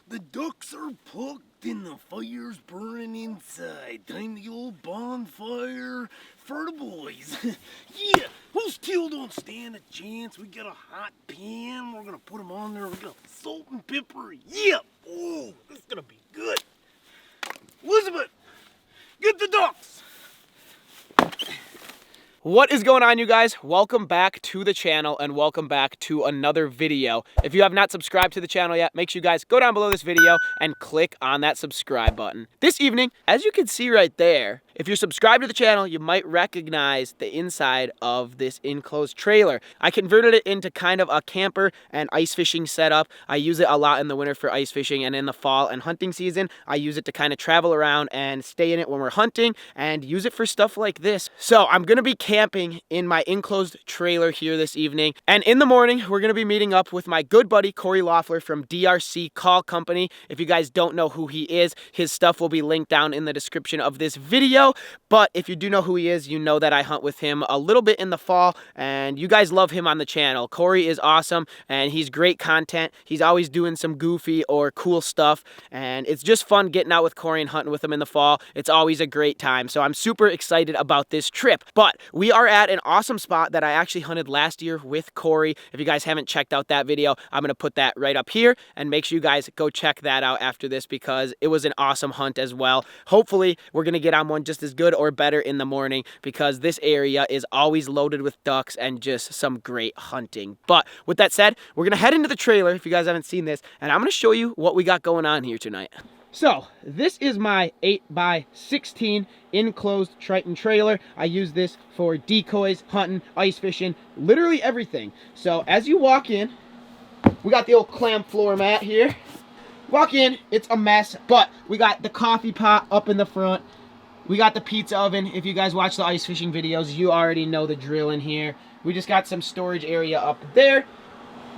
The ducks are plucked and the fire's burning inside. Time the old bonfire for the boys. Yeah, those teal don't stand a chance. We got a hot pan. We're gonna put them on there. We got salt and pepper. Yeah. Oh, this is gonna be good. Elizabeth, get the ducks. What is going on, you guys? Welcome back to the channel and welcome back to another video. If you have not subscribed to the channel yet, make sure you guys go down below this video and click on that subscribe button. This evening, as you can see right there, if you're subscribed to the channel, you might recognize the inside of this enclosed trailer. I converted it into kind of a camper and ice fishing setup. I use it a lot in the winter for ice fishing, and in the fall and hunting season, I use it to kind of travel around and stay in it when we're hunting and use it for stuff like this. So I'm gonna be camping in my enclosed trailer here this evening, and in the morning we're going to be meeting up with my good buddy Cory from DRC Call Company. If you guys don't know who he is, his stuff will be linked down in the description of this video, but if you do know who he is, you know that I hunt with him a little bit in the fall, and you guys love him on the channel. Cory is awesome, and he's great content. He's always doing some goofy or cool stuff, and it's just fun getting out with Cory and hunting with him in the fall. It's always a great time, so I'm super excited about this trip. But we are at an awesome spot that I actually hunted last year with Cory. If you guys haven't checked out that video, I'm going to put that right up here, and make sure you guys go check that out after this because it was an awesome hunt as well. Hopefully, we're going to get on one just as good or better in the morning because this area is always loaded with ducks and just some great hunting. But with that said, we're going to head into the trailer if you guys haven't seen this, and I'm going to show you what we got going on here tonight. So, this is my 8x16 enclosed Triton trailer. I use this for decoys, hunting, ice fishing, literally everything. So, as you walk in, we got the old clam floor mat here. Walk in, it's a mess, but we got the coffee pot up in the front. We got the pizza oven. If you guys watch the ice fishing videos, you already know the drill in here. We just got some storage area up there.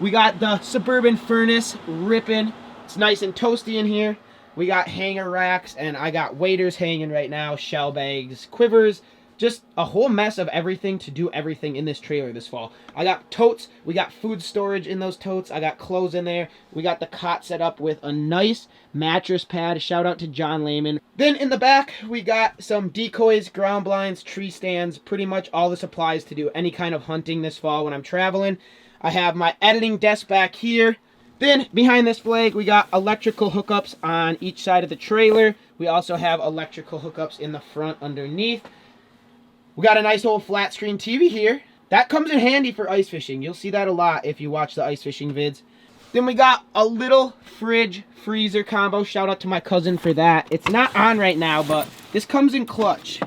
We got the Suburban furnace ripping. It's nice and toasty in here. We got hanger racks, and I got waders hanging right now, shell bags, quivers, just a whole mess of everything to do everything in this trailer this fall. I got totes. We got food storage in those totes. I got clothes in there. We got the cot set up with a nice mattress pad. Shout out to John Lehman. Then in the back, we got some decoys, ground blinds, tree stands, pretty much all the supplies to do any kind of hunting this fall when I'm traveling. I have my editing desk back here. Then, behind this flag, we got electrical hookups on each side of the trailer. We also have electrical hookups in the front underneath. We got a nice old flat screen TV here. That comes in handy for ice fishing. You'll see that a lot if you watch the ice fishing vids. Then we got a little fridge freezer combo. Shout out to my cousin for that. It's not on right now, but this comes in clutch.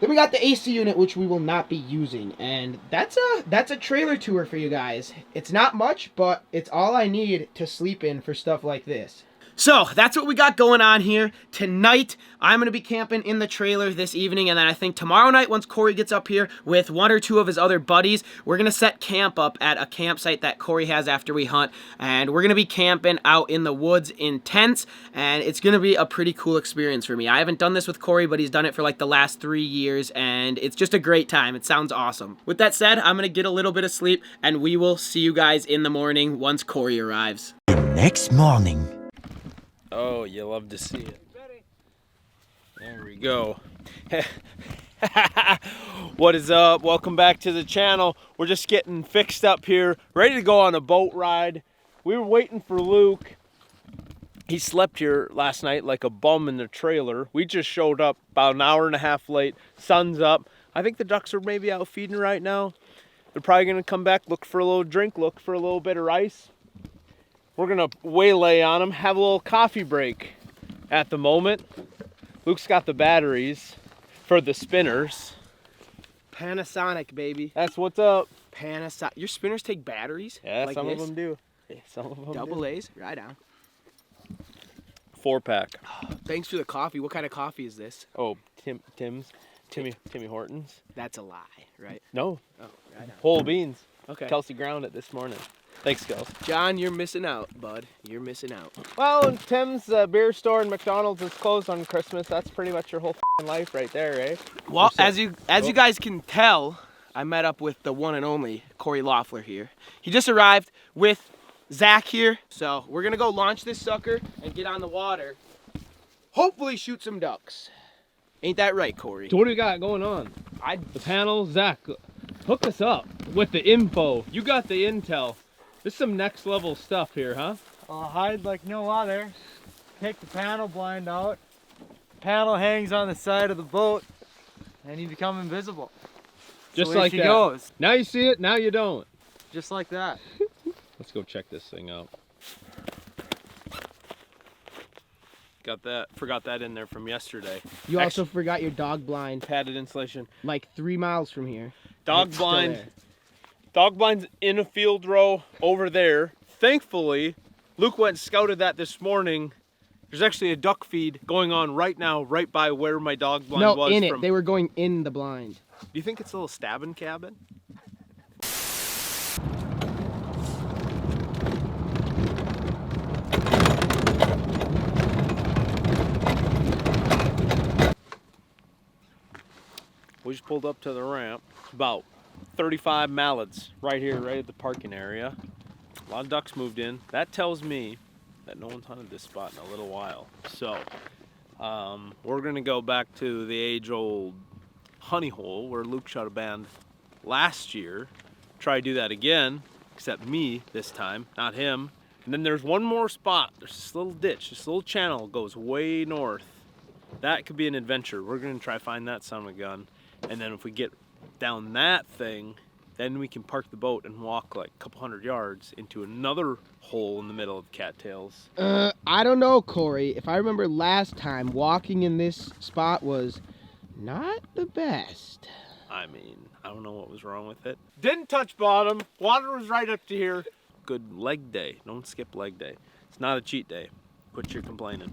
Then we got the AC unit, which we will not be using, and that's a trailer tour for you guys. It's not much, but it's all I need to sleep in for stuff like this. So, that's what we got going on here. Tonight, I'm going to be camping in the trailer this evening, and then I think tomorrow night, once Cory gets up here with one or two of his other buddies, we're going to set camp up at a campsite that Cory has after we hunt, and we're going to be camping out in the woods in tents, and it's going to be a pretty cool experience for me. I haven't done this with Cory, but he's done it for like the last 3 years, and it's just a great time. It sounds awesome. With that said, I'm going to get a little bit of sleep, and we will see you guys in the morning once Cory arrives. The next morning. Oh, you love to see it. There we go. What is up? Welcome back to the channel. We're just getting fixed up here, ready to go on a boat ride. We were waiting for Luke. He slept here last night like a bum in the trailer. We just showed up about an hour and a half late. Sun's up. I think the ducks are maybe out feeding right now. They're probably going to come back, look for a little drink, look for a little bit of rice. We're going to waylay on them, have a little coffee break at the moment. Luke's got the batteries for the spinners. Panasonic, baby. That's what's up. Panasonic. Your spinners take batteries? Yeah, like some this? of them do. Yeah, some of them Double do. A's? Right on. 4-pack. Thanks for the coffee. What kind of coffee is this? Oh, Timmy Hortons. That's a lie, right? No, Oh, right on. whole beans. Okay. Kelsey ground it this morning. Thanks, Kels. John, you're missing out, bud. You're missing out. Well, and Tim's beer store and McDonald's is closed on Christmas. That's pretty much your whole life right there, eh? Well, as you guys can tell, I met up with the one and only Cory here. He just arrived with Zach here. So we're gonna go launch this sucker and get on the water. Hopefully shoot some ducks. Ain't that right, Corey? So what do we got going on? The panel, Zach, hook us up with the info. You got the intel. This is some next level stuff here, huh? I'll hide like no other. Take the panel blind out. Panel hangs on the side of the boat, and you become invisible. Just the way like she that. goes. Now you see it, now you don't. Just like that. Let's go check this thing out. Got that, forgot that in there from yesterday. You also forgot your dog blind Padded insulation. like 3 miles from here. Dog It's still blind. there. Dog blind's in a field row over there. Thankfully, Luke went and scouted that this morning. There's actually a duck feed going on right now, right by where my dog blind No, was. in it. From. They were going in the blind. Do you think it's a little stabbing cabin? We just pulled up to the ramp. About 35 mallards right here, right at the parking area. A lot of ducks moved in. That tells me that no one's hunted this spot in a little while. So we're gonna go back to the age-old honey hole where Luke shot a band last year. Try to do that again, except me this time, not him. And then there's one more spot. There's this little ditch, this little channel goes way north. That could be an adventure. We're gonna try to find that son of a gun. And then if we get down that thing, then we can park the boat and walk like a couple hundred yards into another hole in the middle of cattails. I don't know, Corey. If I remember last time, walking in this spot was not the best. I mean, I don't know what was wrong with it. Didn't touch bottom. Water was right up to here. Good leg day. Don't skip leg day. It's not a cheat day. Quit your complaining.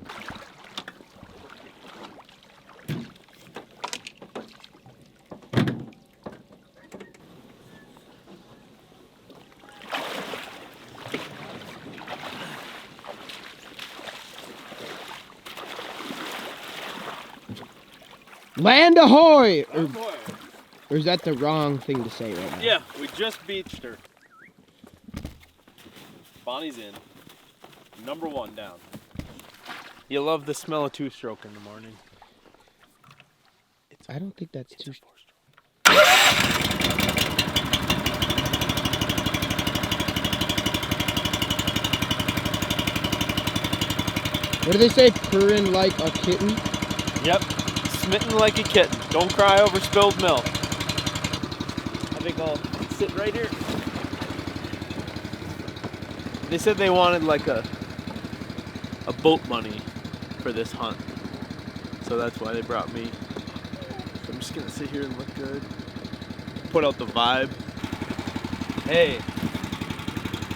Land ahoy! Or is that the wrong thing to say right now? Yeah, we just beached her. Bonnie's in. Number 1 down. You love the smell of two-stroke in the morning. I don't think that's too. What do they say? Purring like a kitten? Yep. Smitten like a kitten. Don't cry over spilled milk. I think I'll sit right here. They said they wanted like a boat money for this hunt. So that's why they brought me. So I'm just gonna sit here and look good. Put out the vibe. Hey,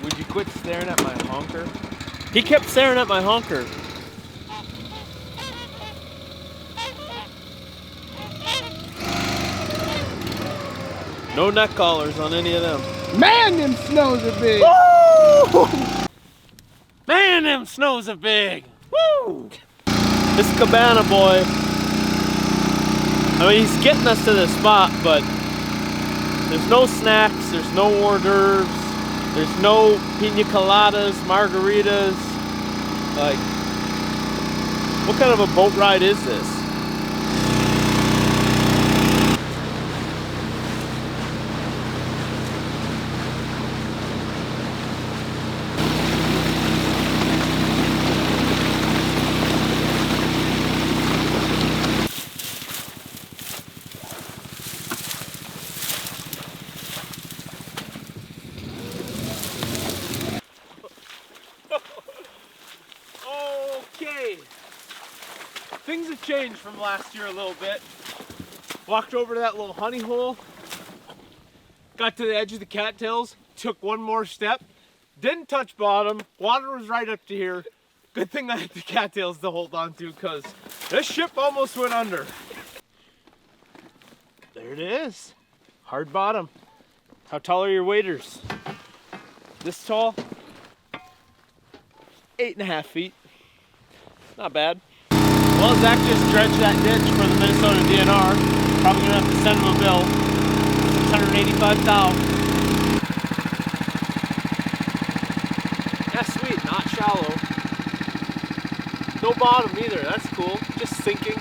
would you quit staring at my honker? He kept staring at my honker. No neck collars on any of them. Man, them snows are big! Woo! Man, them snows are big. Woo! This cabana boy. I mean, he's getting us to this spot, but there's no snacks, there's no hors d'oeuvres, there's no pina coladas, margaritas. Like, what kind of a boat ride is this? Okay, things have changed from last year a little bit. Walked over to that little honey hole, got to the edge of the cattails, took one more step, didn't touch bottom, water was right up to here. Good thing I had the cattails to hold on to because this ship almost went under. There it is, hard bottom. How tall are your waders? This tall? 8.5 feet. Not bad. Well, Zach just dredged that ditch for the Minnesota DNR. Probably gonna have to send him a bill. $685,000. Yeah, sweet, not shallow. No bottom either, that's cool. Just sinking.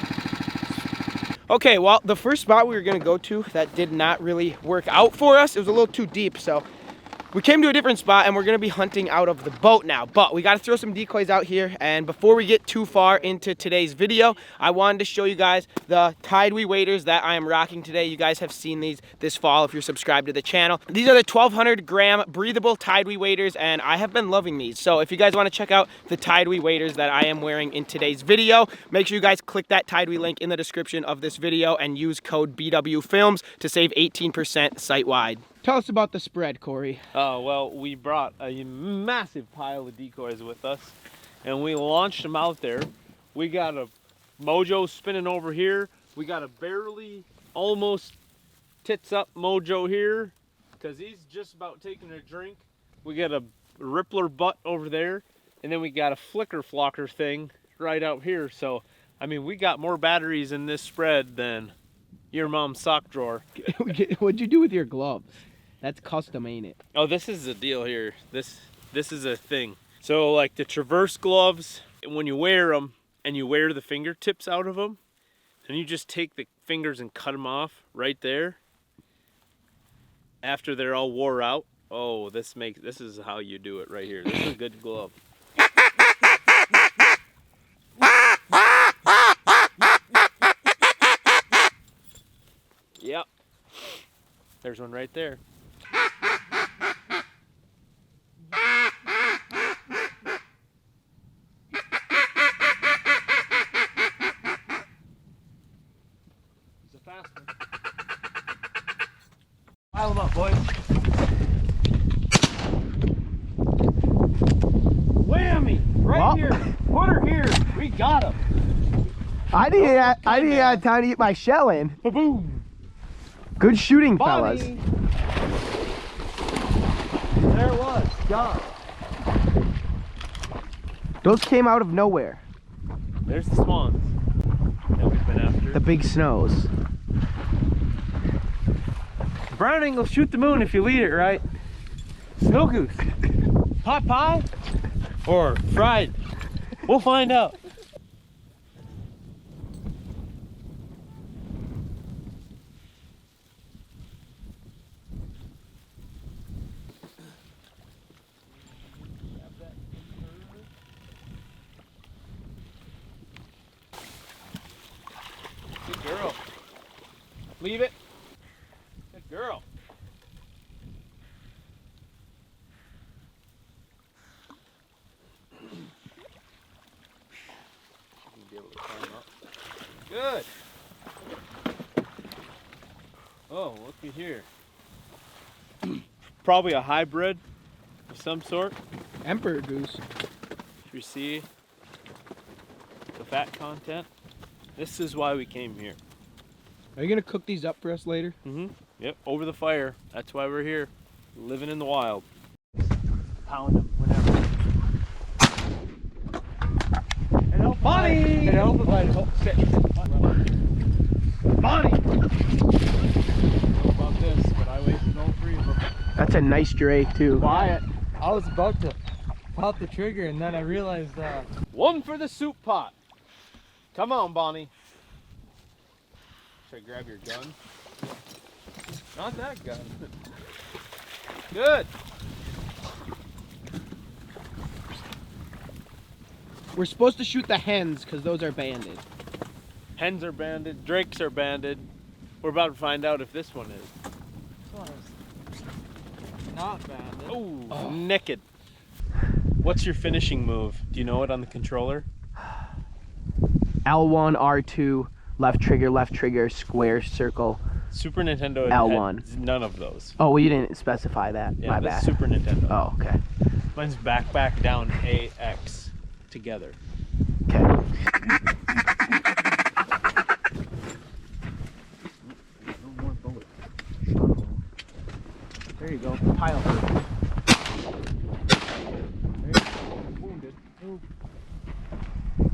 Okay, well, the first spot we were gonna go to that did not really work out for us. It was a little too deep, so we came to a different spot and we're gonna be hunting out of the boat now. But we gotta throw some decoys out here, and before we get too far into today's video, I wanted to show you guys the Tidewee waders that I am rocking today. You guys have seen these this fall if you're subscribed to the channel. These are the 1200 gram breathable Tidewee waders, and I have been loving these. So if you guys wanna check out the Tidewee waders that I am wearing in today's video, make sure you guys click that Tidewee link in the description of this video and use code BWFilms to save 18% site-wide. Tell us about the spread, Cory. Well, we brought a massive pile of decoys with us, and we launched them out there. We got a Mojo spinning over here. We got a barely, almost tits up Mojo here, because he's just about taking a drink. We got a Rippler butt over there, and then we got a flicker flocker thing right out here. So, I mean, we got more batteries in this spread than your mom's sock drawer. What'd you do with your gloves? That's custom, ain't it? Oh, this is the deal here. This is a thing. So like the Traverse gloves, when you wear them and you wear the fingertips out of them, and you just take the fingers and cut them off right there after they're all wore out. Oh, this is how you do it right here. This is a good glove. Yep. There's one right there. He's a fast one. Pile them up, boys. Whammy! Right here. Put her here. We got him. I didn't have time to get my shell in. Ba-boom. Good shooting, Bonnie. fellas. There it was, gone. Those came out of nowhere. There's the swans that we've been after. The big snows. Browning will shoot the moon if you lead it right. Snow goose. Pot pie or fried? We'll find out. Good girl. Leave it. Good girl. Be able to climb up. Good. Oh, looky here. Probably a hybrid of some sort. Emperor goose. Should we see the fat content? This is why we came here. Are you gonna cook these up for us later? Mm-hmm. Yep, over the fire. That's why we're here. Living in the wild. Pound them whenever. Bonnie! It helped if I sit. Bonnie! I don't know about this, but I wasted all three of them. That's a nice drake too. Quiet. I was about to pop the trigger and then I realized One for the soup pot. Come on, Bonnie. Should I grab your gun? Not that gun. Good. We're supposed to shoot the hens because those are banded. Hens are banded. Drakes are banded. We're about to find out if this one is. this one is not banded. Oh, naked. What's your finishing move? Do you know it on the controller? L1, R2, left trigger, square, circle. Super Nintendo L1. had none of those. Oh, well, you didn't specify that. Yeah, My that's bad. Super Nintendo. Oh, okay. Mine's back, down, AX together. Okay. There you go. Pile her. Wounded.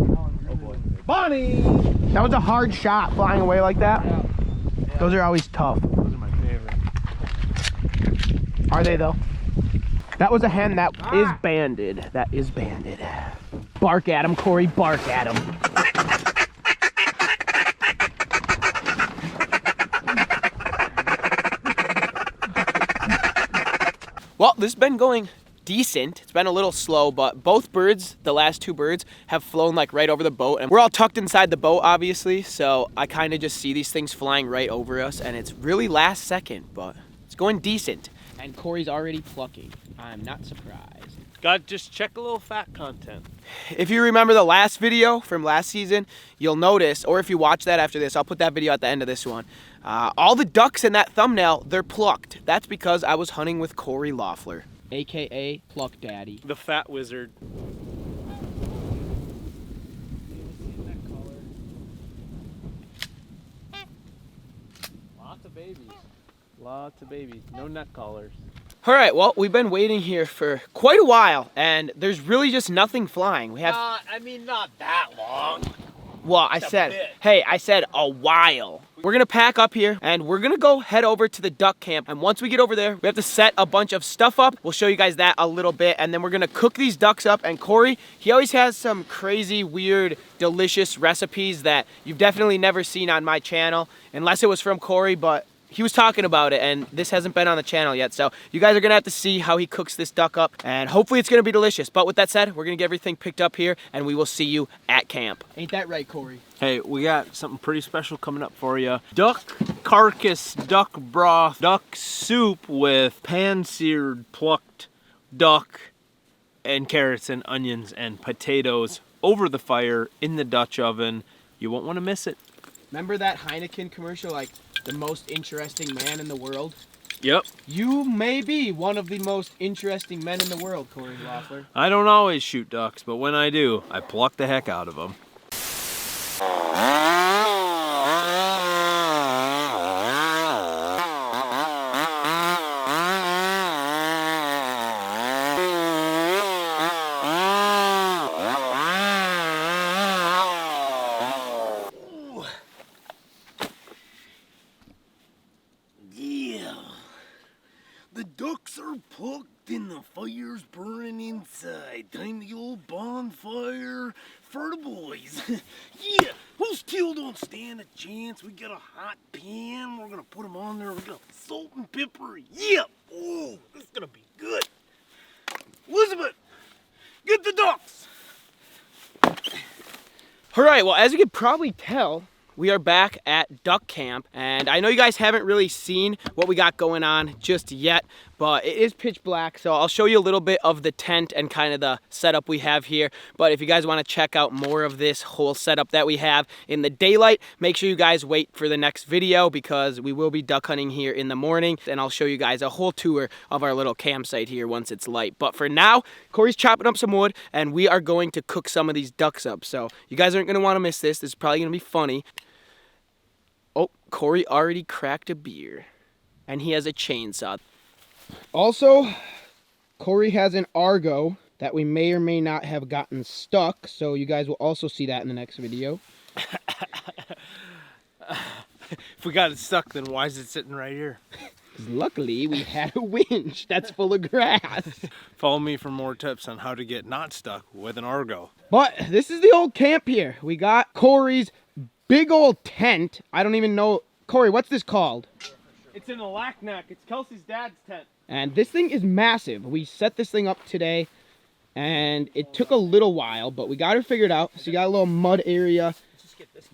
Oh boy. Bonnie! That was a hard shot flying away like that. Yeah. Those are always tough. Those are my favorite. Are they though? That was a hen that is banded. That is banded. Bark at him, Cory, bark at him. Well, this has been going decent. It's been a little slow, but both birds, the last two birds, have flown like right over the boat. And we're all tucked inside the boat, obviously, so I kind of just see these things flying right over us, and it's really last second, but it's going decent. And Cory's already plucking. I'm not surprised. God, just check a little fat content. If you remember the last video from last season, you'll notice, or if you watch that after this, I'll put that video at the end of this one. All the ducks in that thumbnail, they're plucked. That's because I was hunting with Cory Loeffler, AKA Pluck Daddy. The fat wizard. Lots of babies. Lots of babies. No nut collars. All right, well, we've been waiting here for quite a while, and there's really just nothing flying. We have, I mean, not that long. well, I said a while. We're gonna pack up here, and we're gonna go head over to the duck camp. And once we get over there, we have to set a bunch of stuff up. We'll show you guys that a little bit, and then we're gonna cook these ducks up. And Cory, he always has some crazy, weird, delicious recipes that you've definitely never seen on my channel, unless it was from Cory, but he was talking about it, and this hasn't been on the channel yet, so you guys are gonna have to see how he cooks this duck up, and hopefully it's gonna be delicious. But with that said, we're gonna get everything picked up here, and we will see you at camp. Ain't that right, Cory? Hey, we got something pretty special coming up for you. Duck carcass, duck broth, duck soup with pan-seared plucked duck and carrots and onions and potatoes over the fire in the Dutch oven. You won't want to miss it. Remember that Heineken commercial, like, the most interesting man in the world? Yep. You may be one of the most interesting men in the world, Cory Loeffler. I don't always shoot ducks, but when I do, I pluck the heck out of them. The ducks are plucked and the fire's burning inside. Time the old bonfire for the boys. Yeah, whose tail don't stand a chance? We got a hot pan. We're gonna put them on there. We got salt and pepper. Yeah. Oh, this is gonna be good. Elizabeth, get the ducks. All right, well, as you can probably tell, we are back at duck camp, and I know you guys haven't really seen what we got going on just yet, but it is pitch black, so I'll show you a little bit of the tent and kind of the setup we have here. But if you guys want to check out more of this whole setup that we have in the daylight, make sure you guys wait for the next video, because we will be duck hunting here in the morning, and I'll show you guys a whole tour of our little campsite here once it's light. But for now, Cory's chopping up some wood, and we are going to cook some of these ducks up, so you guys aren't going to want to miss this. This is probably going to be funny. Oh, Cory already cracked a beer, and he has a chainsaw. Also, Cory has an Argo that we may or may not have gotten stuck, so you guys will also see that in the next video. If we got it stuck, then why is it sitting right here? Luckily, we had a winch that's full of grass. Follow me for more tips on how to get not stuck with an Argo. But this is the old camp here. We got Cory's big old tent. I don't even know. Cory, what's this called? It's in a lackneck. It's Kelsey's dad's tent. And this thing is massive. We set this thing up today, and it took a little while, but we got it figured out. So you got a little mud area,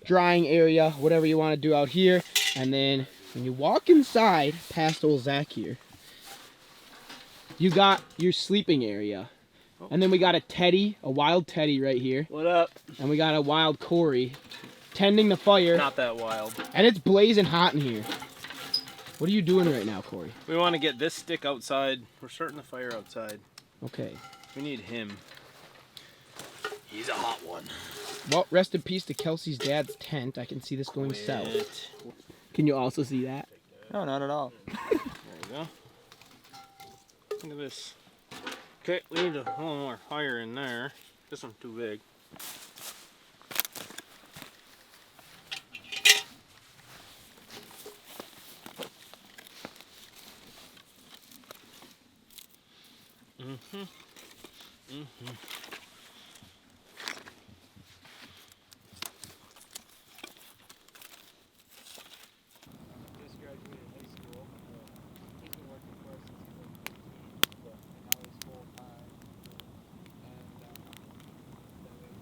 drying area, whatever you want to do out here. And then when you walk inside past old Zach here, you got your sleeping area. And then we got a teddy, a wild teddy right here. What up? And we got a wild Cory tending the fire. Not that wild. And it's blazing hot in here. What are you doing right now, Cory? We want to get this stick outside. We're starting the fire outside. Okay. We need him. He's a hot one. Well, rest in peace to Kelsey's dad's tent. I can see this going south. Can you also see that? No, not at all. There you go. Look at this. Okay, we need a little more fire in there. This one's too big. Just graduated high school. He's been working for us since he was 18, and now he's full time.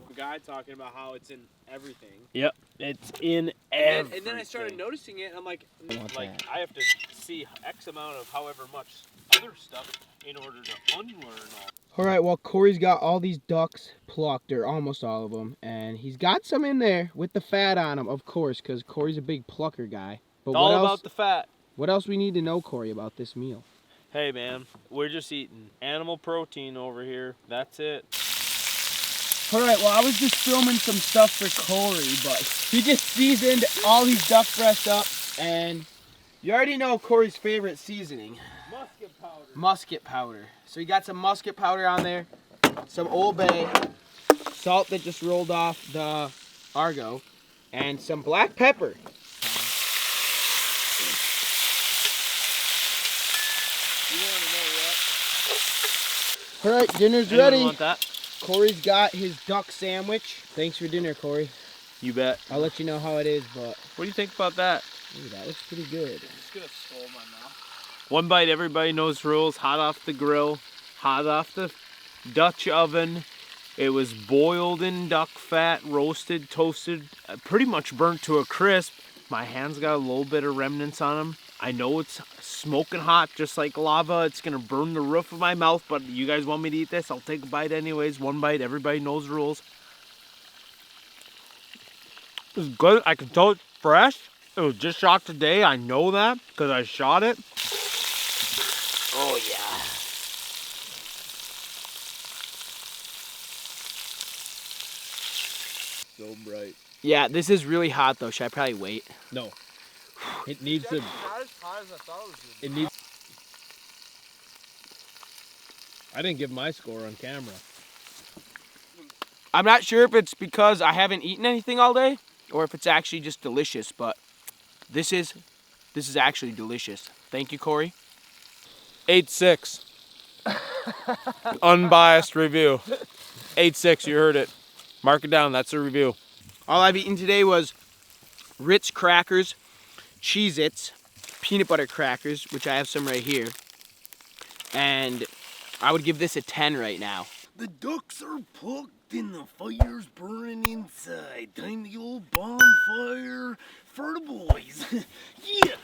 And guy talking about how it's in everything. Yep, it's in everything. And then I started noticing it, and I'm like, I have to see X amount of however much other stuff in order to unlearn all. all right, well, Corey's got all these ducks plucked, or almost all of them, and he's got some in there with the fat on them, of course, because Corey's a big plucker guy. But It's what all else? about the fat. What else we need to know, Corey, about this meal? Hey man, we're just eating animal protein over here. That's it. All right, well, I was just filming some stuff for Cory, but he just seasoned all these duck breasts up, and you already know Cory's favorite seasoning. Musket powder. Musket powder. So you got some musket powder on there, some Old Bay, salt that just rolled off the Argo, and some black pepper. All right, dinner's Anyone ready. want that? Cory's got his duck sandwich. Thanks for dinner, Cory. You bet. I'll let you know how it is, but What do you think about that? ooh, that looks pretty good. Just gonna stole my mouth. One bite, everybody knows the rules. Hot off the grill, hot off the Dutch oven. It was boiled in duck fat, roasted, toasted, pretty much burnt to a crisp. My hands got a little bit of remnants on them. I know it's smoking hot, just like lava. It's gonna burn the roof of my mouth, but you guys want me to eat this? I'll take a bite anyways. One bite, everybody knows the rules. It's good. I can tell it's fresh. It was just shot today. I know that because I shot it. Oh, yeah. So bright. Yeah, this is really hot, though. Should I probably wait? No. It needs to. Not as hot as I thought it was gonna be. It needs. I didn't give my score on camera. I'm not sure if it's because I haven't eaten anything all day or if it's actually just delicious, but this is actually delicious. Thank you, Cory. 8.6. Unbiased review. 8.6. You heard it. Mark it down. That's a review. All I've eaten today was Ritz crackers, Cheez-Its, peanut butter crackers, which I have some right here, and I would give this a 10 right now. The ducks are plucked and the fire's burning inside. Time the old bonfire for the boys. Yeah!